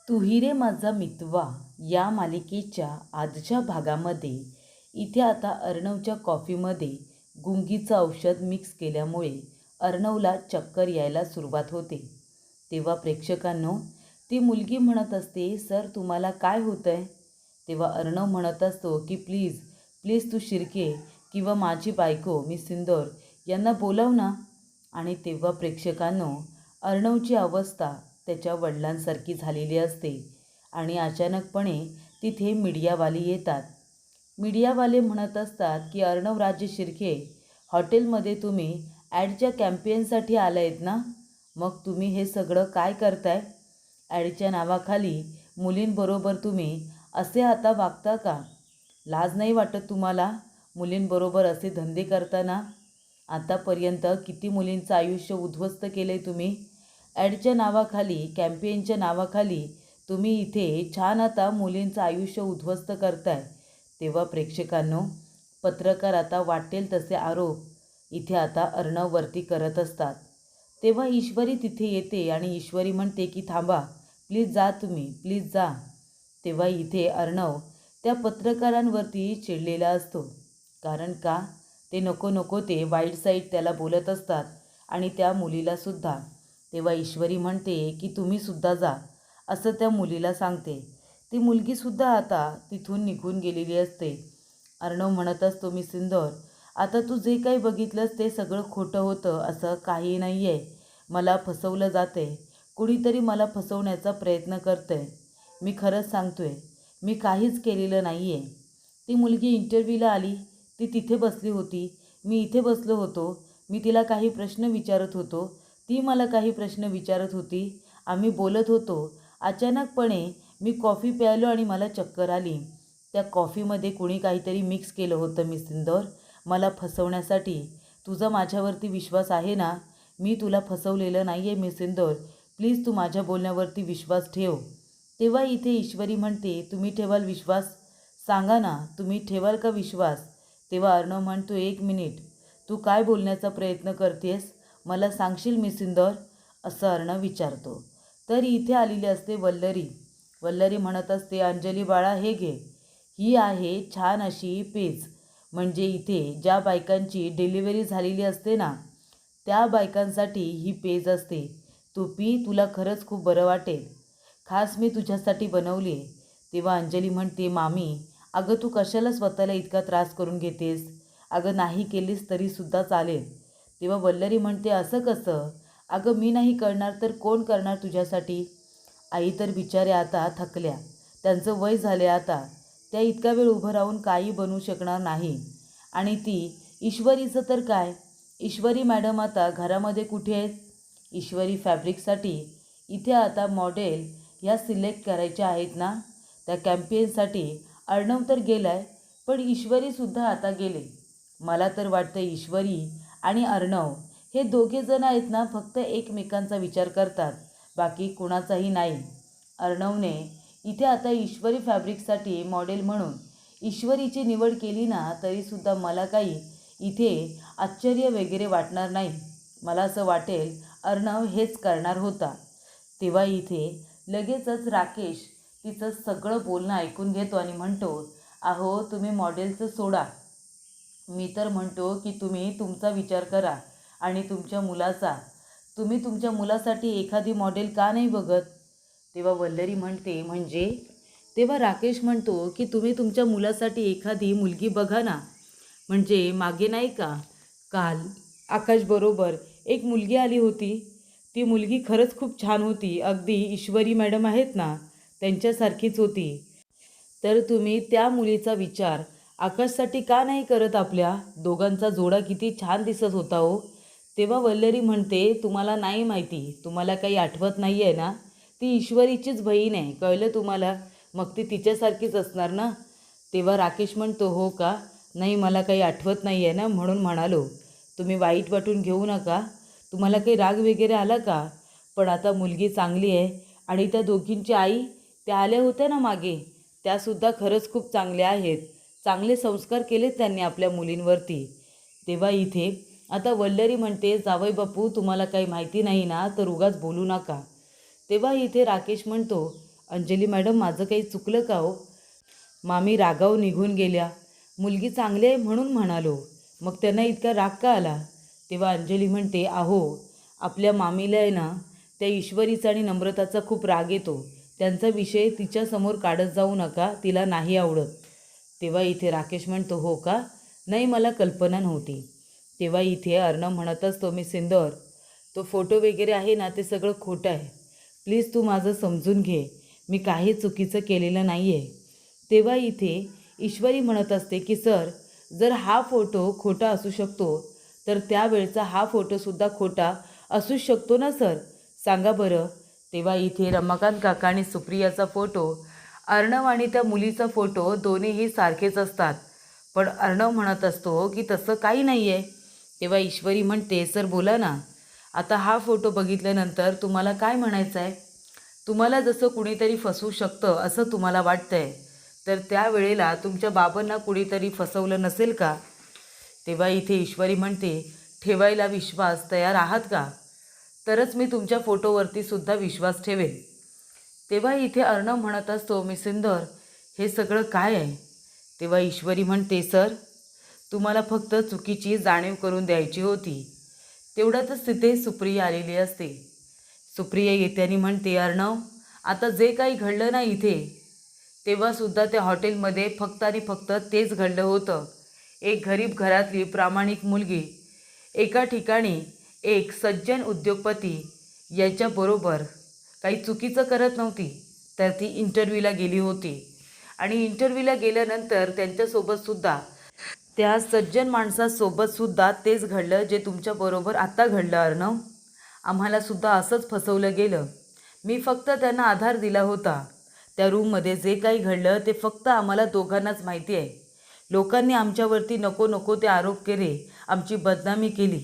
तू ही रे माझा मितवा या मालिकेच्या आजच्या भागामध्ये इथे आता अर्णवच्या कॉफीमध्ये गुंगीचं औषध मिक्स केल्यामुळे अर्णवला चक्कर यायला सुरुवात होते. तेव्हा प्रेक्षकांनो, ती मुलगी म्हणत असते, सर तुम्हाला काय होतं आहे? तेव्हा अर्णव म्हणत असतो की प्लीज प्लीज तू शिर्के किंवा माझी बायको मी सिंदूर यांना बोलाव ना. आणि तेव्हा प्रेक्षकांनो, अर्णवची अवस्था त्याच्या वडिलांसारखी झालेली असते आणि अचानकपणे तिथे मीडियावाले येतात. मीडियावाले म्हणत असतात की अर्णवराजे शिर्के, हॉटेलमध्ये तुम्ही ॲडच्या कॅम्पेनसाठी आला आहेत ना, मग तुम्ही हे सगळं काय करताय? ॲडच्या नावाखाली मुलींबरोबर तुम्ही असे आता वागता का? लाज नाही वाटत तुम्हाला मुलींबरोबर असे धंदे करताना? आतापर्यंत किती मुलींचं आयुष्य उद्ध्वस्त केलं आहे तुम्ही. ॲडच्या नावाखाली, कॅम्पेनच्या नावाखाली तुम्ही इथे छान आता मुलींचं आयुष्य उद्ध्वस्त करताय. तेव्हा प्रेक्षकांनो, पत्रकार आता वाटेल तसे आरोप इथे आता अर्णववरती करत असतात. तेव्हा ईश्वरी तिथे येते आणि ईश्वरी म्हणते की थांबा, प्लीज जा तुम्ही, प्लीज जा. तेव्हा इथे अर्णव त्या पत्रकारांवरती चिडलेला असतो. कारण का? ते नको नको ते वाईट साईड त्याला बोलत असतात आणि त्या मुलीलासुद्धा. तेव्हा ईश्वरी म्हणते की तुम्हीसुद्धा जा, असं त्या मुलीला सांगते. ती मुलगीसुद्धा आता तिथून निघून गेलेली असते. अर्णव म्हणत असतो, मी सिंदूर, आता तू जे काही बघितलंस ते सगळं खोटं होतं असं काही नाही आहे. मला फसवलं जाते, कुणीतरी मला फसवण्याचा प्रयत्न करतं आहे. मी खरंच सांगतो आहे, मी काहीच केलेलं नाही आहे. ती मुलगी इंटरव्ह्यूला आली, ती तिथे बसली होती, मी इथे बसलो होतो. मी तिला काही प्रश्न विचारत होतो, ती मला काही प्रश्न विचारत होती. आम्ही बोलत होतो. अचानकपणे मी कॉफी प्यायलो आणि मला चक्कर आली. त्या कॉफीमध्ये कोणी काहीतरी मिक्स केलं होतं मी सिंदूर, मला फसवण्यासाठी. तुझा माझ्यावरती विश्वास आहे ना? मी तुला फसवलेलं नाही आहे मी सिंदूर, प्लीज तू माझ्या बोलण्यावरती विश्वास ठेव. तेव्हा इथे ईश्वरी म्हणते, तुम्ही ठेवाल विश्वास? सांगा ना, तुम्ही ठेवाल का विश्वास? तेव्हा अर्णव म्हणतो, एक मिनिट, तू काय बोलण्याचा प्रयत्न करतेस? मला सांगशील मी सिंदूर? असं अर्णव विचारतो. तर इथे आलेली असते वल्लरी. वल्लरी म्हणत असते, अंजली बाळा हे घे, ही आहे छान अशी पेज. म्हणजे इथे ज्या बायकांची डिलिव्हरी झालेली असते ना, त्या बायकांसाठी ही पेज असते. तू पी, तुला खरंच खूप बरं वाटेल. खास मी तुझ्यासाठी बनवली आहे. तेव्हा अंजली म्हणते, मामी अगं तू कशाला स्वतःला इतका त्रास करून घेतेस? अगं नाही केलीस तरीसुद्धा चालेल. तेव्हा वल्लरी म्हणते, असं कसं? अगं मी नाही करणार तर कोण करणार तुझ्यासाठी? आई तर बिचाऱ्या आता थकल्या, त्यांचं वय झाले आता, त्या इतका वेळ उभं राहून काही बनवू शकणार नाही. आणि ती ईश्वरीचं तर काय? ईश्वरी मॅडम आता घरामध्ये कुठे आहेत? ईश्वरी फॅब्रिकसाठी इथे आता मॉडेल ह्या सिलेक्ट करायच्या आहेत ना, त्या कॅम्पेनसाठी. अर्णव तर गेला आहे, पण ईश्वरीसुद्धा आता गेले. मला तर वाटतं ईश्वरी आणि अर्णव हे दोघे जण आहेत ना, फक्त एकमेकांचा विचार करतात, बाकी कुणाचाही नाही. अर्णवने इथे आता ईश्वरी फॅब्रिकसाठी मॉडेल म्हणून ईश्वरीची निवड केली ना, तरीसुद्धा मला काही इथे आश्चर्य वगैरे वाटणार नाही. मला असं वाटेल अर्णव हेच करणार होता. तेव्हा इथे लगेचच राकेश तिचं सगळं बोलणं ऐकून घेतो आणि म्हणतो, अहो तुम्ही मॉडेलचं सोडा, मी तर म्हणतो की तुम्ही तुमचा विचार करा आणि तुमच्या मुलाचा. तुम्ही तुमच्या मुलासाठी एखादी मॉडेल का नाही बघत? तेव्हा वल्लरी म्हणते, म्हणजे? तेव्हा राकेश म्हणतो की तुम्ही तुमच्या मुलासाठी एखादी मुलगी बघा ना. म्हणजे मागे नाही का काल आकाशबरोबर एक मुलगी आली होती, ती मुलगी खरंच खूप छान होती, अगदी ईश्वरी मॅडम आहेत ना त्यांच्यासारखीच होती. तर तुम्ही त्या मुलीचा विचार आकाशसाठी का नाही करत? आपल्या दोघांचा जोडा किती छान दिसत होता हो. तेव्हा वल्लरी म्हणते, तुम्हाला नाही माहिती, तुम्हाला काही आठवत नाही आहे ना, ती ईश्वरीचीच बहीण आहे, कळलं तुम्हाला? मग ती तिच्यासारखीच असणार ना. तेव्हा राकेश म्हणतो, हो का? नाही मला काही आठवत नाही आहे ना, म्हणून म्हणालो. तुम्ही वाईट वाटून घेऊ नका, तुम्हाला काही राग वगैरे आला का? पण आता मुलगी चांगली आहे आणि त्या दोघींची आई त्या आल्या होत्या ना मागे, त्यासुद्धा खरंच खूप चांगल्या आहेत. चांगले संस्कार केलेत त्यांनी आपल्या मुलींवरती. तेव्हा इथे आता वल्लरी म्हणते, जावई बापू तुम्हाला काही माहिती नाही ना, तर उगाच बोलू नका. तेव्हा इथे राकेश म्हणतो, अंजली मॅडम, माझं काही चुकलं का हो? मामी रागावून निघून गेल्या. मुलगी चांगली आहे म्हणून म्हणालो, मग त्यांना इतका राग का आला? तेव्हा अंजली म्हणते, अहो आपल्या मामीला आहे ना त्या ईश्वरीचा आणि नम्रताचा खूप राग येतो. त्यांचा विषय तिच्यासमोर काढत जाऊ नका, तिला नाही आवडत. तेव्हा इथे राकेश म्हणतो, हो का? नाही, मला कल्पना नव्हती. तेव्हा इथे अर्णव म्हणत असतो, मी सिंदूर, तो फोटो वगैरे आहे ना ते सगळं खोटं आहे. प्लीज तू माझं समजून घे, मी काही चुकीचं केलेलं नाही आहे. तेव्हा इथे ईश्वरी म्हणत असते की सर, जर हा फोटो खोटा असू शकतो तर त्यावेळचा हा फोटोसुद्धा खोटा असू शकतो ना सर, सांगा बरं. तेव्हा इथे रमाकांत काका आणि सुप्रियाचा फोटो, अर्णव आणि त्या मुलीचा फोटो दोन्हीही सारखेच असतात. पण अर्णव म्हणत असतो की तसं काही नाही आहे. तेव्हा ईश्वरी म्हणते, सर बोला ना, आता हा फोटो बघितल्यानंतर तुम्हाला काय म्हणायचं आहे? तुम्हाला जसं कुणीतरी फसवू शकतं असं तुम्हाला वाटतंय, तर त्यावेळेला तुमच्या बाबांना कुणीतरी फसवलं नसेल का? तेव्हा इथे ईश्वरी म्हणते, ठेवायला विश्वास तयार आहात का? तरच मी तुमच्या फोटोवरती सुद्धा विश्वास ठेवेल. तेव्हा इथे अर्णव म्हणत असतो, मी सिंदूर, हे सगळं काय आहे? तेव्हा ईश्वरी म्हणते, सर तुम्हाला फक्त चुकीची जाणीव करून द्यायची होती. तेवढ्यातच तिथे सुप्रिया आलेली असते. सुप्रिया येत्यानी म्हणते, अर्णव, आता जे काही घडलं ना इथे, तेव्हासुद्धा त्या हॉटेलमध्ये फक्त आणि फक्त तेच घडलं होतं. एक गरीब घरातली प्रामाणिक मुलगी एका ठिकाणी एक सज्जन उद्योगपती यांच्याबरोबर काही चुकीचं करत नव्हती, तर ती इंटरव्ह्यूला गेली होती. आणि इंटरव्ह्यूला गेल्यानंतर त्यांच्यासोबतसुद्धा त्या सज्जन माणसासोबतसुद्धा तेच घडलं जे तुमच्याबरोबर आत्ता घडलं अर्णव. आम्हालासुद्धा असंच फसवलं गेलं. मी फक्त त्यांना आधार दिला होता. त्या रूममध्ये जे काही घडलं ते फक्त आम्हाला दोघांनाच माहिती आहे. लोकांनी आमच्यावरती नको नको ते आरोप केले, आमची बदनामी केली.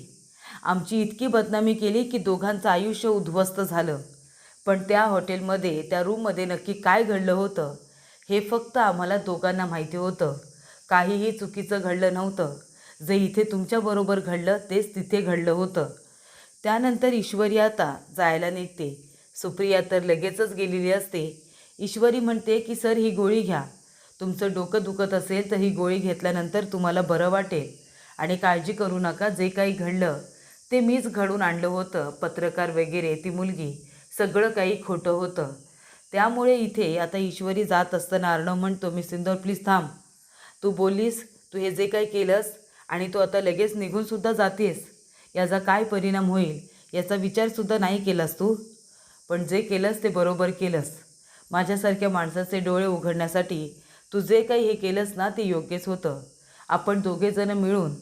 आमची इतकी बदनामी केली की दोघांचं आयुष्य उद्ध्वस्त झालं. पण त्या हॉटेलमध्ये त्या रूममध्ये नक्की काय घडलं होतं हे फक्त आम्हाला दोघांना माहिती होतं. काहीही चुकीचं घडलं नव्हतं. जे इथे तुमच्याबरोबर घडलं तेच तिथे घडलं होतं. त्यानंतर ईश्वरी आता जायला निघते. सुप्रिया तर लगेचच गेलेली असते. ईश्वरी म्हणते की सर, ही गोळी घ्या. तुमचं डोकं दुखत असेल तर ही गोळी घेतल्यानंतर तुम्हाला बरं वाटेल. आणि काळजी करू नका, जे काही घडलं ते मीच घडून आणलं होतं. पत्रकार वगैरे, ती मुलगी, सगळं काही खोटं होतं. त्यामुळे इथे आता ईश्वरी जात असताना अर्णव म्हणतो, मी सिंदूर, प्लीज थांब. तू बोललीस, तू हे जे काही केलंस आणि तू आता लगेच निघूनसुद्धा जातेस, याचा काय परिणाम होईल याचा विचारसुद्धा नाही केलास तू. पण जे केलंस ते बरोबर केलंस. माझ्यासारख्या माणसाचे डोळे उघडण्यासाठी तू जे काही हे केलंस ना ते योग्यच होतं. आपण दोघेजणं मिळून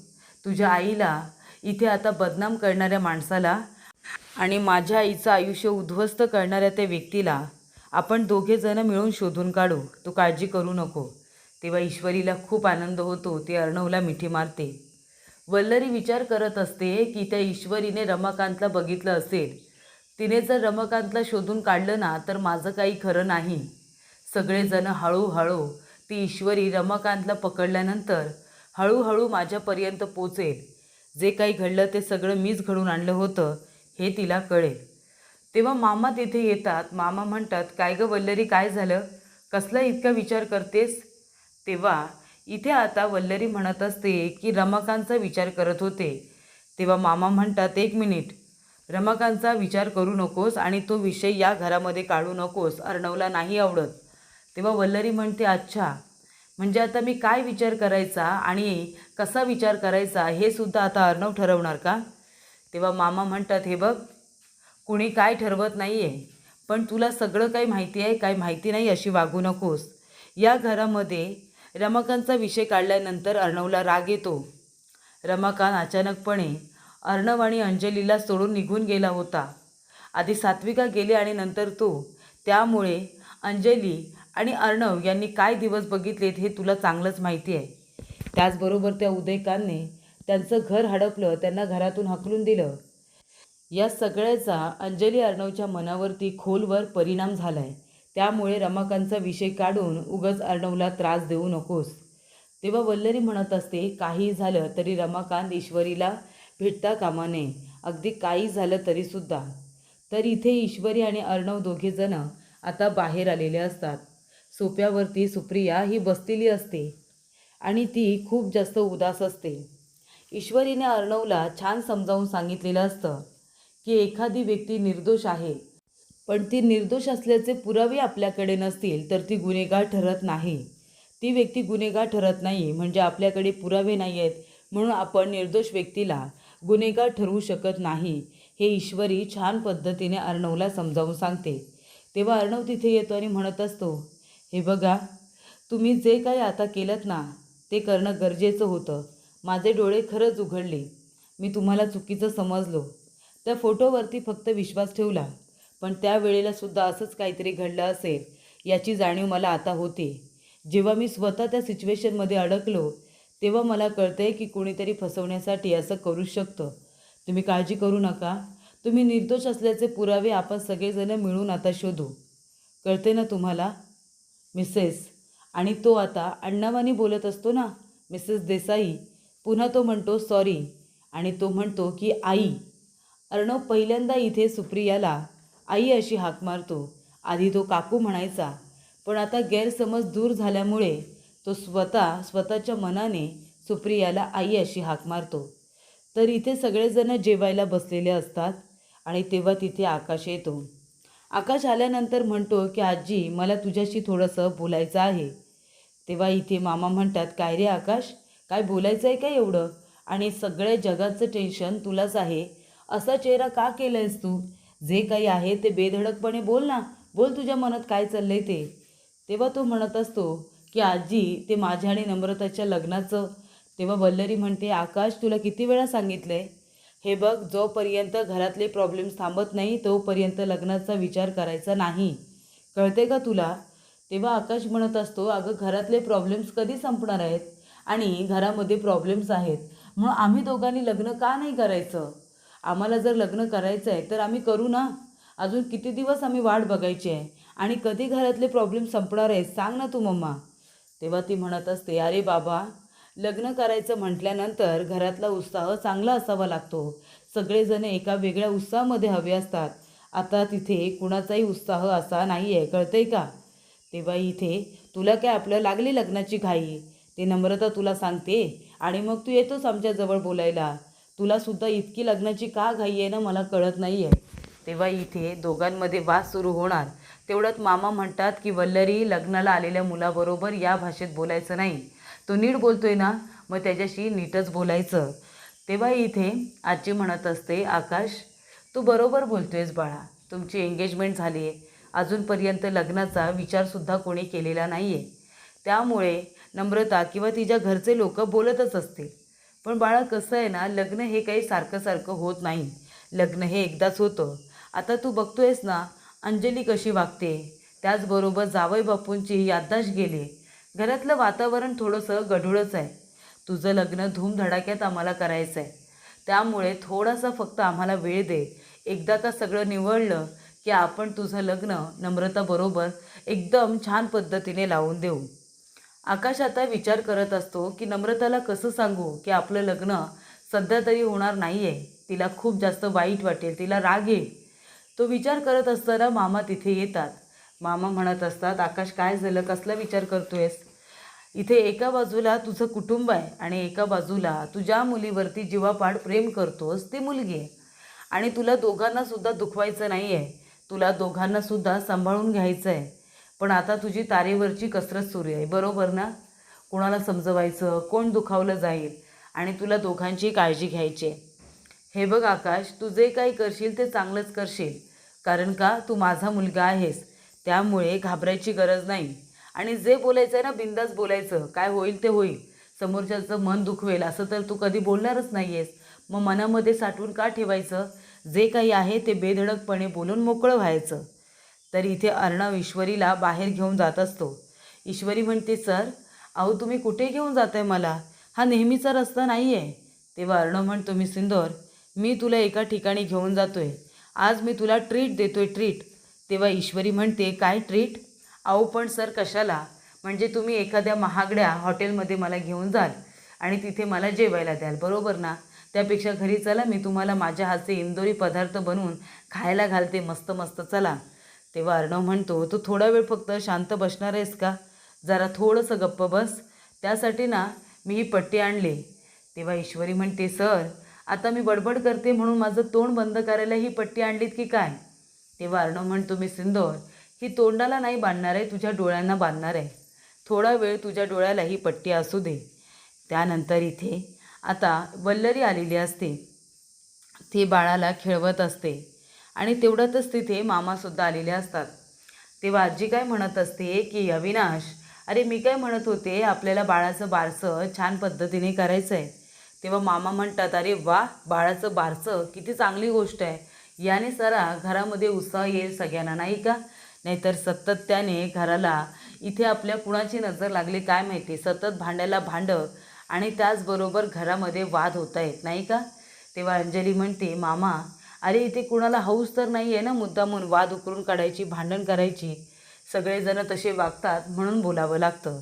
तुझ्या आईला, इथे आता बदनाम करणाऱ्या माणसाला आणि माझ्या आईचं आयुष्य उद्ध्वस्त करणाऱ्या त्या व्यक्तीला आपण दोघेजणं मिळून शोधून काढू. तू काळजी करू नको. तेव्हा ईश्वरीला खूप आनंद होतो. ती अर्णवला मिठी मारते. वल्लरी विचार करत असते की त्या ईश्वरीने रमाकांतला बघितलं असेल. तिने जर रमाकांतला शोधून काढलं ना तर माझं काही खरं नाही. सगळेजण हळूहळू ती ईश्वरी रमाकांतला पकडल्यानंतर हळूहळू माझ्यापर्यंत पोचेल. जे काही घडलं ते सगळं मीच घडून आणलं होतं हे तिला कळेल. तेव्हा मामा तिथे येतात. मामा म्हणतात, काय गं वल्लरी, काय झालं? कसला इतका विचार करतेस? तेव्हा इथे आता वल्लरी म्हणत असते की रमाकांतचा विचार करत होते. तेव्हा मामा म्हणतात, एक मिनिट, रमाकांतचा विचार करू नकोस आणि तो विषय या घरामध्ये काढू नकोस, अर्णवला नाही आवडत. तेव्हा वल्लरी म्हणते, अच्छा, म्हणजे आता मी काय विचार करायचा आणि कसा विचार करायचा हे सुद्धा आता अर्णव ठरवणार का? तेव्हा मामा म्हणतात, हे बघ, कुणी काय ठरवत नाही आहे, पण तुला सगळं काही माहिती आहे, काय माहिती नाही अशी वागू नकोस. या घरामध्ये रमाकांतचा विषय काढल्यानंतर अर्णवला राग येतो. रमाकांत अचानकपणे अर्णव आणि अंजलीला सोडून निघून गेला होता. आधी सात्विका गेली आणि नंतर तो. त्यामुळे अंजली आणि अर्णव यांनी काय दिवस बघितलेत हे तुला चांगलंच माहिती आहे. त्याचबरोबर त्या उदयकांतने त्यांचं घर हडपलं, त्यांना घरातून हाकलून दिलं. या सगळ्याचा अंजली अर्णवच्या मनावरती खोलवर परिणाम झाला आहे. त्यामुळे रमाकांतचा विषय काढून उगाच अर्णवला त्रास देऊ नकोस. तेव्हा वल्लरी म्हणत असते, काही झालं तरी रमाकांत ईश्वरीला भेटता कामा नये, अगदी काही झालं तरीसुद्धा. तर इथे ईश्वरी आणि अर्णव दोघेजणं आता बाहेर आलेले असतात. सोफ्यावरती सुप्रिया ही बसलेली असते आणि ती खूप जास्त उदास असते. ईश्वरीने अर्णवला छान समजावून सांगितलेलं असतं की एखादी व्यक्ती निर्दोष आहे, पण ती निर्दोष असल्याचे पुरावे आपल्याकडे नसतील तर ती गुन्हेगार ठरत नाही. ती व्यक्ती गुन्हेगार ठरत नाही म्हणजे आपल्याकडे पुरावे नाही आहेत म्हणून आपण निर्दोष व्यक्तीला गुन्हेगार ठरवू शकत नाही. हे ईश्वरी छान पद्धतीने अर्णवला समजावून सांगते. तेव्हा अर्णव तिथे येतो आणि म्हणत असतो, हे बघा, तुम्ही जे काही आता केलं ना ते करणं गरजेचं होतं. माझे डोळे खरंच उघडले. मी तुम्हाला चुकीचं समजलो. त्या फोटोवरती फक्त विश्वास ठेवला, पण त्यावेळेला सुद्धा असंच काहीतरी घडलं असेल याची जाणीव मला आता होते. जेव्हा मी स्वतः त्या सिच्युएशनमध्ये अडकलो तेव्हा मला कळतंय की कोणीतरी फसवण्यासाठी असं करू शकतं. तुम्ही काळजी करू नका. तुम्ही निर्दोष असल्याचे पुरावे आपण सगळेजण मिळून आता शोधू. कळते ना तुम्हाला मिसेस? आणि तो आता अण्णावानी बोलत असतो ना, मिसेस देसाई. पुन्हा तो म्हणतो सॉरी आणि तो म्हणतो की आई. अर्णव पहिल्यांदा इथे सुप्रियाला आई अशी हाक मारतो. आधी तो काकू म्हणायचा, पण आता गैरसमज दूर झाल्यामुळे तो स्वतःच्या मनाने सुप्रियाला आई अशी हाक मारतो. तर इथे सगळेजण जेवायला बसलेले असतात आणि तेव्हा तिथे आकाश येतो. आकाश आल्यानंतर म्हणतो की आजी, मला तुझ्याशी थोडंसं बोलायचं आहे. तेव्हा इथे मामा म्हणतात, काय रे आकाश, काय बोलायचं आहे का एवढं? आणि सगळ्या जगाचं टेन्शन तुलाच आहे. असा चेहरा का केला आहेस तू? जे काही आहे ते बेधडकपणे बोल ना. बोल, तुझ्या मनात काय चाललं आहे ते. तेव्हा तो म्हणत असतो की आजी, ते माझ्या आणि नम्रताच्या लग्नाचं. तेव्हा वल्लरी म्हणते, आकाश, तुला किती वेळा सांगितलं आहे, हे बघ, जोपर्यंत घरातले प्रॉब्लेम्स थांबत नाही तोपर्यंत लग्नाचा विचार करायचा नाही. कळते का तुला? तेव्हा आकाश म्हणत असतो, अगं, घरातले प्रॉब्लेम्स कधी संपणार आहेत? आणि घरामध्ये प्रॉब्लेम्स आहेत म्हणून आम्ही दोघांनी लग्न का नाही करायचं? आम्हाला जर लग्न करायचं आहे तर आम्ही करू ना. अजून किती दिवस आम्ही वाट बघायची आहे? आणि कधी घरातले प्रॉब्लेम संपणार आहेत सांग ना तू मम्मा. तेव्हा ती म्हणत असते, अरे बाबा, लग्न करायचं म्हटल्यानंतर घरातला उत्साह चांगला असावा लागतो. सगळेजण एका वेगळ्या उत्साहामध्ये हवे असतात. आता तिथे कुणाचाही उत्साह असा नाही आहे, कळतंय का? तेव्हा इथे तुला काय आपलं लागली लग्नाची घाई, ते नम्रता तुला सांगते आणि मग तू येतोस आमच्याजवळ बोलायला. तुलासुद्धा इतकी लग्नाची का घाई आहे ना, मला कळत नाही आहे. तेव्हा इथे दोघांमध्ये वाद सुरू होणार. तेवढ्यात मामा म्हणतात की वल्लरी, लग्नाला आलेल्या मुलाबरोबर या भाषेत बोलायचं नाही. तो नीट बोलतोय ना, मग त्याच्याशी नीटच बोलायचं. तेव्हा इथे आजी म्हणत असते, आकाश, तू बरोबर बोलतोयस बाळा. तुमची एंगेजमेंट झाली आहे, अजूनपर्यंत लग्नाचा विचारसुद्धा कोणी केलेला नाही आहे. त्यामुळे नम्रता किंवा तिच्या घरचे लोक बोलतच असतील. पण बाळा, कसं आहे ना, लग्न हे काही सारखं सारखं होत नाही. लग्न हे एकदाच होतं. आता तू बघतोयस ना अंजली कशी वागते, त्याचबरोबर जावई बापूंची याददाश्त गेली. घरातलं वातावरण थोडंसं गढूळच आहे. तुझं लग्न धूमधडाक्यात आम्हाला करायचं आहे, त्यामुळे थोडासा फक्त आम्हाला वेळ दे. एकदा का सगळं निवडलं की आपण तुझं लग्न नम्रताबरोबर एकदम छान पद्धतीने लावून देऊ. आकाश आता विचार करत असतो की नम्रताला कसं सांगू की आपलं लग्न सध्या तरी होणार नाही आहे. तिला खूप जास्त वाईट वाटेल, तिला राग येईल. तो विचार करत असताना मामा तिथे येतात. मामा म्हणत असतात, आकाश, काय झालं, कसला विचार करतोयस? इथे एका बाजूला तुझं कुटुंब आहे आणि एका बाजूला तू ज्या मुलीवरती जीवापाड प्रेम करतोस ती मुलगी आहे. आणि तुला दोघांनासुद्धा दुखवायचं नाही आहे. तुला दोघांनासुद्धा सांभाळून घ्यायचं आहे. पण आता तुझी तारेवरची कसरत सुरू आहे, बरोबर ना? कोणाला समजवायचं, कोण दुखावलं जाईल, आणि तुला दोघांची काळजी घ्यायची आहे. हे बघ आकाश, तू जे काही करशील ते चांगलंच करशील, कारण का तू माझा मुलगा आहेस. त्यामुळे घाबरायची गरज नाही. आणि जे बोलायचं आहे ना, बिंदास बोलायचं. काय होईल ते होईल. समोरच्याचं मन दुखवेल असं तर तू कधी बोलणारच नाही आहेस. मग मनामध्ये साठवून का ठेवायचं? जे काही आहे ते बेधडकपणे बोलून मोकळं व्हायचं. तर इथे अर्णव ईश्वरीला बाहेर घेऊन जात असतो. ईश्वरी म्हणते, सर, अहो, तुम्ही कुठे घेऊन जाताय मला? हा नेहमीचा रस्ता नाही आहे. तेव्हा अर्णव म्हणतो, मी सिंदोर, मी तुला एका ठिकाणी घेऊन जातोय. आज मी तुला ट्रीट देतोय, ट्रीट. तेव्हा ईश्वरी म्हणते, काय ट्रीट? अहो पण सर, कशाला? म्हणजे तुम्ही एखाद्या महागड्या हॉटेलमध्ये मला घेऊन जाल आणि तिथे मला जेवायला द्याल, बरोबर ना? त्यापेक्षा घरी चला, मी तुम्हाला माझ्या हातचे इंदोरी पदार्थ बनवून खायला घालते, मस्त मस्त. चला. तेव्हा अर्णव म्हणतो, तू थोडा वेळ फक्त शांत बसणार आहेस का? जरा थोडंसं गप्प बस. त्यासाठी ना मी ही पट्टी आणली. तेव्हा ईश्वरी म्हणते, सर आता मी बडबड करते म्हणून माझं तोंड बंद करायला ही पट्टी आणलीत की काय? तेव्हा अर्णव म्हणतो, मी सिंदूर ही तोंडाला नाही बांधणार आहे, तुझ्या डोळ्यांना बांधणार आहे. थोडा वेळ तुझ्या डोळ्याला ही पट्टी असू दे. त्यानंतर इथे आता वल्लरी आलेली असते. ती बाळाला खेळवत असते आणि तेवढ्यातच तिथे मामासुद्धा आलेले असतात. तेव्हा आजी काय म्हणत असते की अविनाश, अरे मी काय म्हणत होते, आपल्याला बाळाचं बारसं छान पद्धतीने करायचं आहे. तेव्हा मामा म्हणतात, अरे वा, बाळाचं बारसं किती चांगली गोष्ट आहे. याने जरा घरामध्ये उत्साह येईल सगळ्यांना, नाही का? नाहीतर सतत त्याने घराला इथे आपल्या कुणाची नजर लागली काय माहिती, सतत भांड्याला भांडं आणि त्याचबरोबर घरामध्ये वाद होत आहेत, नाही का? तेव्हा अंजली म्हणते, मामा अरे इथे कुणाला हौस तर नाही आहे ना मुद्दामून वाद उकरून काढायची, भांडण करायची. सगळेजण तसे वागतात म्हणून बोलावं लागतं.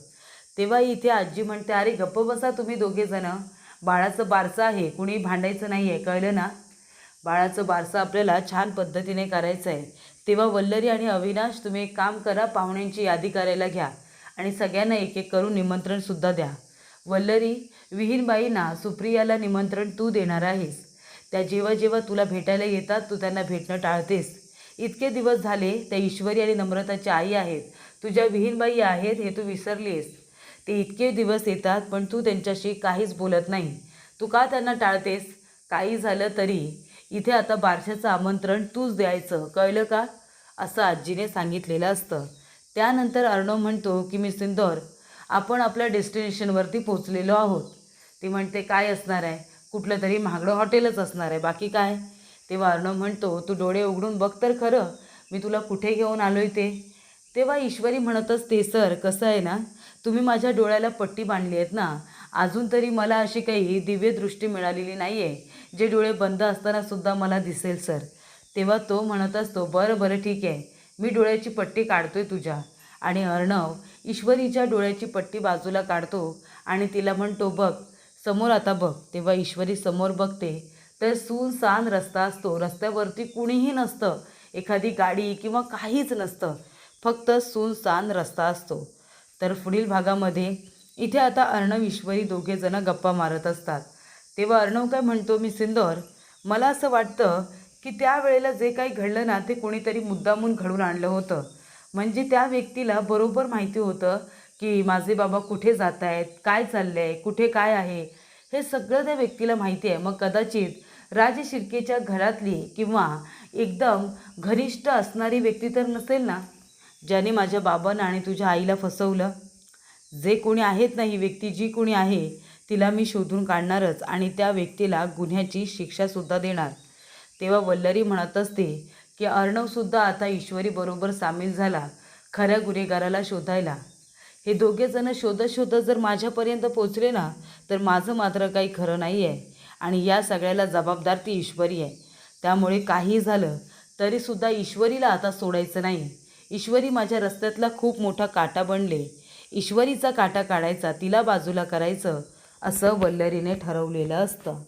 तेव्हा इथे आजी म्हणते, अरे गप्प बसा तुम्ही दोघेजणं, बाळाचं बारसं आहे, कुणी भांडायचं नाही आहे, कळलं ना? बाळाचं बारसं आपल्याला छान पद्धतीने करायचं आहे. तेव्हा वल्लरी आणि अविनाश, तुम्ही एक काम करा, पाहुण्यांची यादी करायला घ्या आणि सगळ्यांना एक एक करून निमंत्रणसुद्धा द्या. वल्लरी, विहीनबाईंना सुप्रियाला निमंत्रण तू देणार आहेस. त्या जेव्हा जेव्हा तुला भेटायला येतात तू त्यांना भेटणं टाळतेस. इतके दिवस झाले त्या ईश्वरी आणि नम्रताच्या आई आहेत, तुझ्या विहीनबाई आहेत हे तू विसरलीस. ते इतके दिवस येतात पण तू त्यांच्याशी काहीच बोलत नाही. तू का त्यांना टाळतेस? काही झालं तरी इथे आता बारशाचं आमंत्रण तूच द्यायचं, कळलं का? असं आजीने सांगितलेलं असतं. त्यानंतर अर्णव म्हणतो की मी सिंदूर, आपण आपल्या डेस्टिनेशनवरती पोचलेलो आहोत. ती म्हणते, काय असणार आहे? कुठलं तरी महागडं हॉटेलच असणार आहे, बाकी काय? तेव्हा अर्णव म्हणतो, तू डोळे उघडून बघ तर खरं, मी तुला कुठे घेऊन आलो आहे ते. तेव्हा ईश्वरी म्हणत असते, सर कसं आहे ना, तुम्ही माझ्या डोळ्याला पट्टी बांधली आहेत ना, अजून तरी मला अशी काही दिव्य दृष्टी मिळालेली नाही आहे जे डोळे बंद असतानासुद्धा मला दिसेल सर. तेव्हा तो म्हणत असतो, बरं बरं ठीक आहे, मी डोळ्याची पट्टी काढतोय तुझ्या. आणि अर्णव ईश्वरीच्या डोळ्याची पट्टी बाजूला काढतो आणि तिला म्हणतो, बघ समोर आता बघ. तेव्हा ईश्वरी समोर बघते तर सुनसान रस्ता असतो, रस्त्यावरती कुणीही नसतं, एखादी गाडी किंवा काहीच नसतं, फक्त सुनसान रस्ता असतो. तर पुढील भागामध्ये इथे आता अर्णव ईश्वरी दोघेजणं गप्पा मारत असतात. तेव्हा अर्णव काय म्हणतो, मी सिंदूर, मला असं वाटतं की त्यावेळेला जे काही घडलं ना ते कोणीतरी मुद्दामून घडून आणलं होतं. म्हणजे त्या व्यक्तीला बरोबर माहिती होतं की माझे बाबा कुठे जात आहेत, काय चाललं आहे, कुठे काय आहे, हे सगळं त्या व्यक्तीला माहिती आहे. मग कदाचित राज शिर्केच्या घरातली किंवा एकदम घनिष्ठ असणारी व्यक्ती तर नसेल ना, ज्याने माझ्या बाबांना आणि तुझ्या आईला फसवलं. जे कोणी आहेत ना, ही व्यक्ती जी कोणी आहे तिला मी शोधून काढणारच आणि त्या व्यक्तीला गुन्ह्याची शिक्षासुद्धा देणार. तेव्हा वल्लरी म्हणत असते की अर्णवसुद्धा आता ईश्वरीबरोबर सामील झाला खऱ्या गुन्हेगाराला शोधायला. हे दोघेजणं शोधत शोधत जर माझ्यापर्यंत पोचले ना तर माझं मात्र काही खरं नाही आहे आणि या सगळ्याला जबाबदार ती ईश्वरी आहे. त्यामुळे काही झालं तरीसुद्धा ईश्वरीला आता सोडायचं नाही. ईश्वरी माझ्या रस्त्यातला खूप मोठा काटा बनले. ईश्वरीचा काटा काढायचा, तिला बाजूला करायचं, असं वल्लरीने ठरवलेलं असतं.